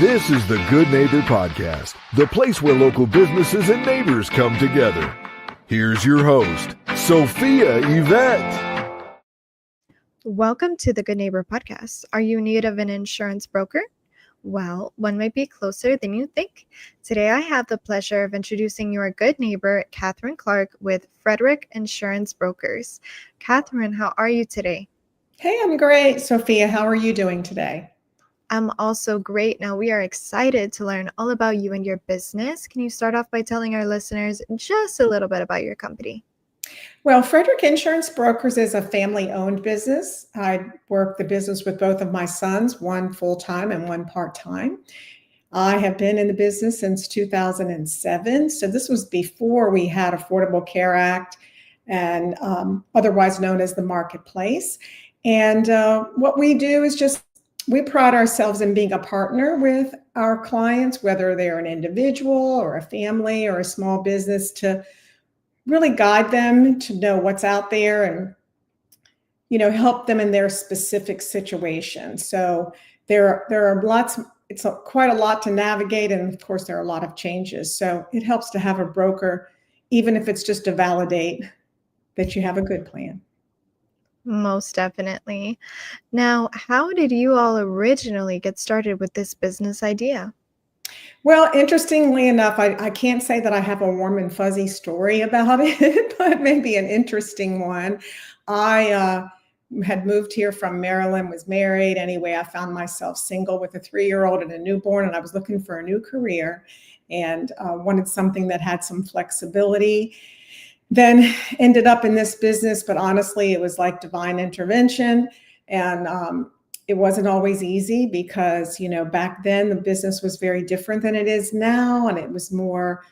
This is the Good Neighbor Podcast, the place where local businesses and neighbors come together. Here's your host, Sophia Yvette. Welcome to the Good Neighbor Podcast. Are you in need of an insurance broker? Well, one might be closer than you think. Today, I have the pleasure of introducing your good neighbor, Katherine Clark with Fredrick Insurance Brokers. Katherine, how are you today? Hey, I'm great. Sophia, how are you doing today? I'm also great. Now, we are excited to learn all about you and your business. Can you start off by telling our listeners just a little bit about your company? Well, Fredrick Insurance Brokers is a family-owned business. I work the business with both of my sons, one full-time and one part-time. I have been in the business since 2007. So this was before we had Affordable Care Act and otherwise known as the marketplace. And what we do is we pride ourselves in being a partner with our clients, whether they're an individual or a family or a small business, to really guide them to know what's out there and, help them in their specific situation. So there are lots, it's quite a lot to navigate. And of course, there are a lot of changes. So it helps to have a broker, even if it's just to validate that you have a good plan. Most definitely. Now, how did you all originally get started with this business idea? Well, interestingly enough, I can't say that I have a warm and fuzzy story about it, but maybe an interesting one. I had moved here from Maryland, was married. Anyway, I found myself single with a 3-year-old and a newborn, and I was looking for a new career and wanted something that had some flexibility. Then ended up in this business, but honestly, it was like divine intervention. And it wasn't always easy because, back then the business was very different than it is now. And it was more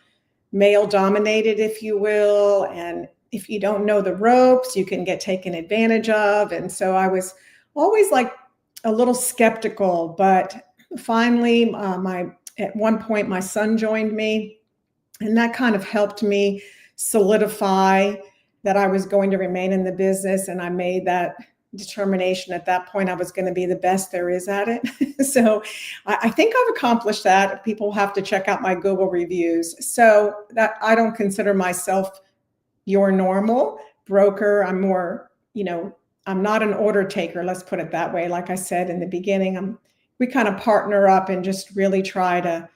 male dominated, if you will. And if you don't know the ropes, you can get taken advantage of. And so I was always like a little skeptical, but finally, at one point, my son joined me, and that kind of helped me solidify that I was going to remain in the business. And I made that determination at that point I was going to be the best there is at it. So I think I've accomplished that. People have to check out my Google reviews. So that I don't consider myself your normal broker. I'm more, I'm not an order taker. Let's put it that way. Like I said in the beginning, we kind of partner up and just really try to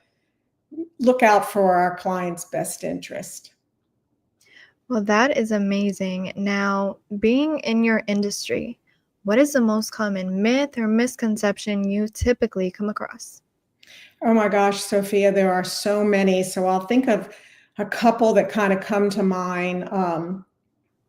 look out for our clients' best interest. Well, that is amazing. Now, being in your industry, what is the most common myth or misconception you typically come across? Oh my gosh, Sophia, there are so many. So I'll think of a couple that kind of come to mind.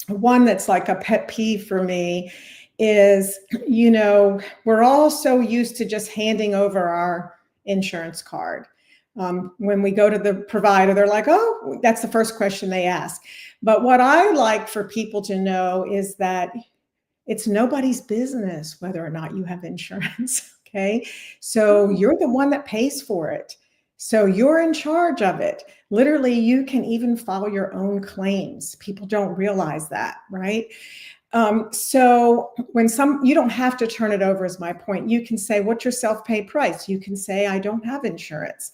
One that's like a pet peeve for me is, we're all so used to just handing over our insurance card. When we go to the provider, they're like, oh, that's the first question they ask. But what I like for people to know is that it's nobody's business whether or not you have insurance, okay? So you're the one that pays for it. So you're in charge of it. Literally, you can even file your own claims. People don't realize that, right? So when you don't have to turn it over is my point. You can say, what's your self-pay price? You can say, I don't have insurance.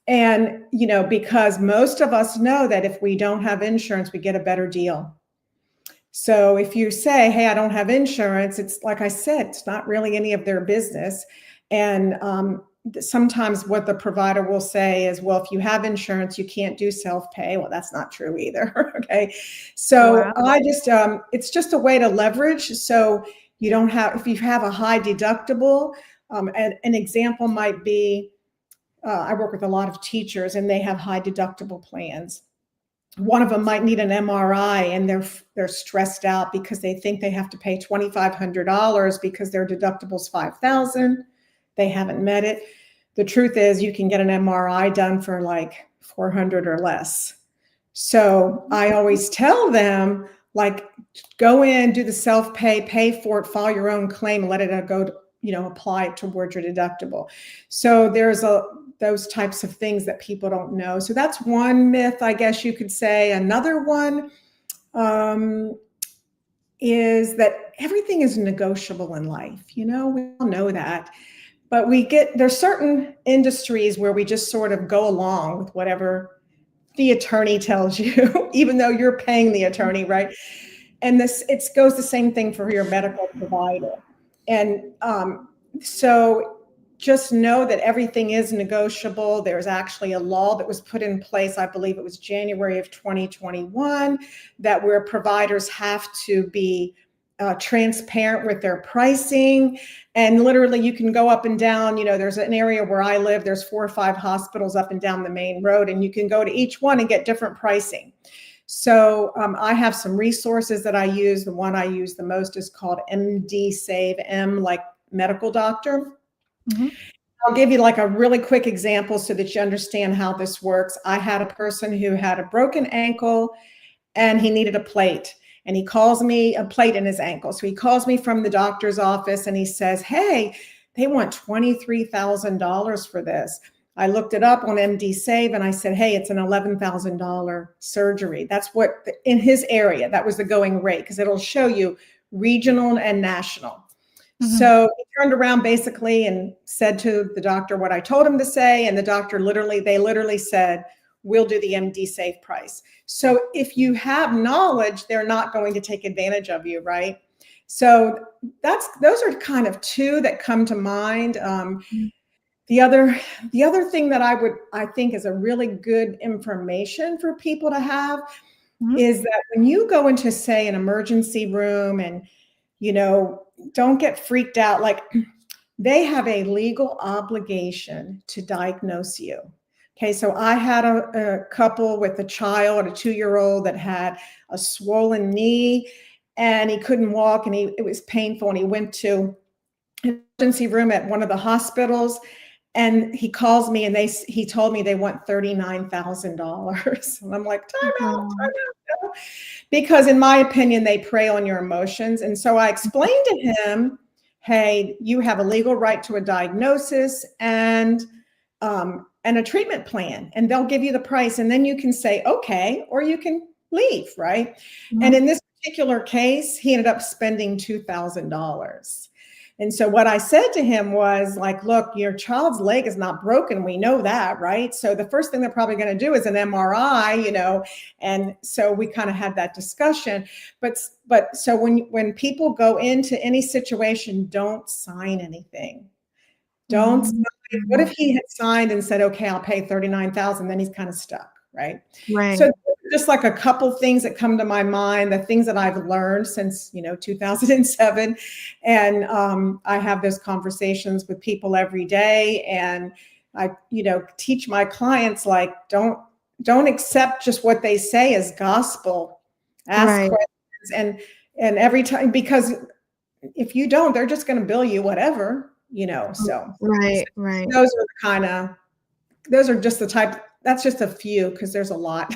And, because most of us know that if we don't have insurance, we get a better deal. So if you say, hey, I don't have insurance, it's like I said, it's not really any of their business. And sometimes what the provider will say is, well, if you have insurance, you can't do self-pay. Well, that's not true either. Okay. So wow. It's just a way to leverage. So you don't have, if you have a high deductible, an example might be, I work with a lot of teachers and they have high deductible plans. One of them might need an MRI and they're stressed out because they think they have to pay $2,500 because their deductible's $5,000. They haven't met it. The truth is you can get an MRI done for like $400 or less. So I always tell them, like, go in, do the self-pay, pay for it, file your own claim, let it go, apply it towards your deductible. So there's those types of things that people don't know. So that's one myth, I guess you could say. Another one is that everything is negotiable in life. We all know that. But there's certain industries where we just sort of go along with whatever the attorney tells you, even though you're paying the attorney, right? And it goes the same thing for your medical provider. And so just know that everything is negotiable. There's actually a law that was put in place, I believe it was January of 2021, that where providers have to be transparent with their pricing. And literally you can go up and down, there's an area where I live, there's 4 or 5 hospitals up and down the main road, and you can go to each one and get different pricing. So I have some resources that I use. The one I use the most is called MD Save, M like medical doctor. Mm-hmm. I'll give you like a really quick example so that you understand how this works. I had a person who had a broken ankle and he needed a plate. And he calls me, a plate in his ankle. So he calls me from the doctor's office and he says, hey, they want $23,000 for this. I looked it up on MD Save and I said, hey, it's an $11,000 surgery. That's what, in his area, that was the going rate, because it'll show you regional and national. Mm-hmm. So he turned around basically and said to the doctor what I told him to say. And the doctor they literally said, we'll do the MD Save price. So if you have knowledge, they're not going to take advantage of you, right? So those are kind of two that come to mind. The other thing that I think is a really good information for people to have mm-hmm. is that when you go into, say, an emergency room and, don't get freaked out, like they have a legal obligation to diagnose you. Okay, so I had a couple with a child, a 2-year-old that had a swollen knee and he couldn't walk and it was painful, and he went to an emergency room at one of the hospitals, and he calls me and he told me they want $39,000. And I'm like, time out. Because in my opinion, they prey on your emotions. And so I explained to him, hey, you have a legal right to a diagnosis and a treatment plan, and they'll give you the price, and then you can say, okay, or you can leave, right? Mm-hmm. And in this particular case, he ended up spending $2,000. And so what I said to him was like, look, your child's leg is not broken. We know that, right? So the first thing they're probably going to do is an MRI, and so we kind of had that discussion. But so when people go into any situation, don't sign anything. Don't sign. What if he had signed and said, okay, I'll pay $39,000, then he's kind of stuck, right? Right. So just like a couple things that come to my mind, the things that I've learned since, 2007. And I have those conversations with people every day. And I, teach my clients, like, don't accept just what they say as gospel. Ask questions. And every time, because if you don't, they're just going to bill you whatever, so. Right. Those are just the type. That's just a few, because there's a lot.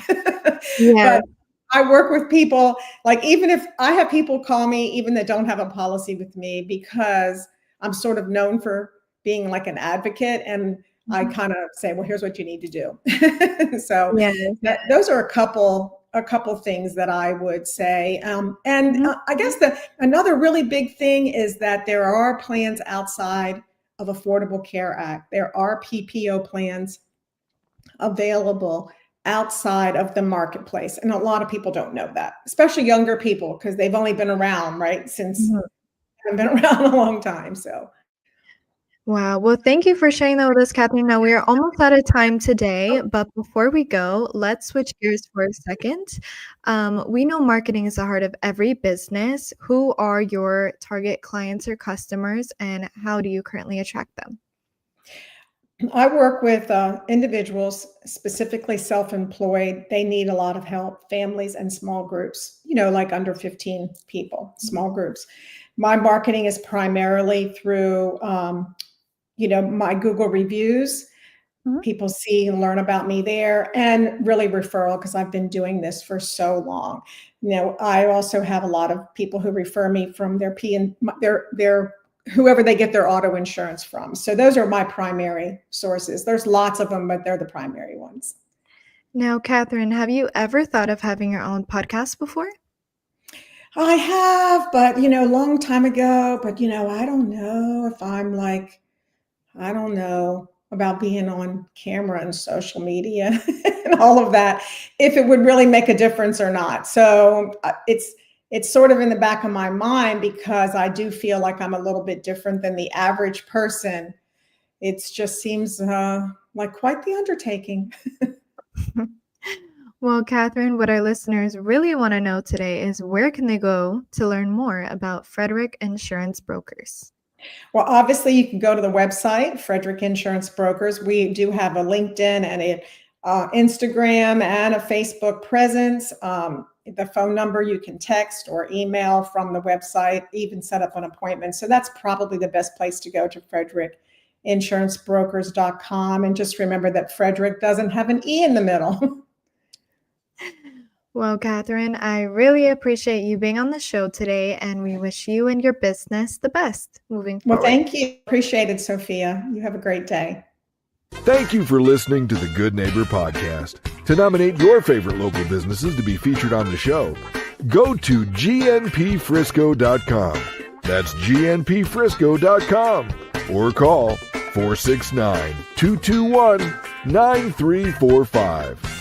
Yeah. But I work with people, like, even if I have people call me, even that don't have a policy with me, because I'm sort of known for being like an advocate, and mm-hmm. I kind of say, well, here's what you need to do. So those are a couple things that I would say. Mm-hmm. I guess another really big thing is that there are plans outside of Affordable Care Act. There are PPO plans available outside of the marketplace. And a lot of people don't know that, especially younger people, because they've only been around, right, since mm-hmm. been around a long time. So. Wow. Well, thank you for sharing that with us, Katherine. Now we are almost out of time today, but before we go, let's switch gears for a second. We know marketing is the heart of every business. Who are your target clients or customers, and how do you currently attract them? I work with individuals, specifically self-employed. They need a lot of help, families and small groups, like under 15 people, small groups. My marketing is primarily through, my Google reviews. Mm-hmm. People see and learn about me there, and really referral, because I've been doing this for so long. I also have a lot of people who refer me from their whoever they get their auto insurance from. So those are my primary sources. There's lots of them, but they're the primary ones. Now, Katherine, have you ever thought of having your own podcast before? I have, but, long time ago, but, I don't know if I'm like, I don't know about being on camera and social media and all of that, if it would really make a difference or not. So it's sort of in the back of my mind because I do feel like I'm a little bit different than the average person. It just seems like quite the undertaking. Well, Catherine, what our listeners really want to know today is where can they go to learn more about Fredrick Insurance Brokers? Well, obviously, you can go to the website, Fredrick Insurance Brokers. We do have a LinkedIn and a Instagram and a Facebook presence. The phone number you can text or email from the website, even set up an appointment. So that's probably the best place to go, to fredrickinsurancebrokers.com. And just remember that Fredrick doesn't have an E in the middle. Well, Catherine, I really appreciate you being on the show today, and we wish you and your business the best moving forward. Well, thank you. Appreciate it, Sophia. You have a great day. Thank you for listening to the Good Neighbor Podcast. To nominate your favorite local businesses to be featured on the show, go to gnpfrisco.com. That's gnpfrisco.com. Or call 469-221-9345.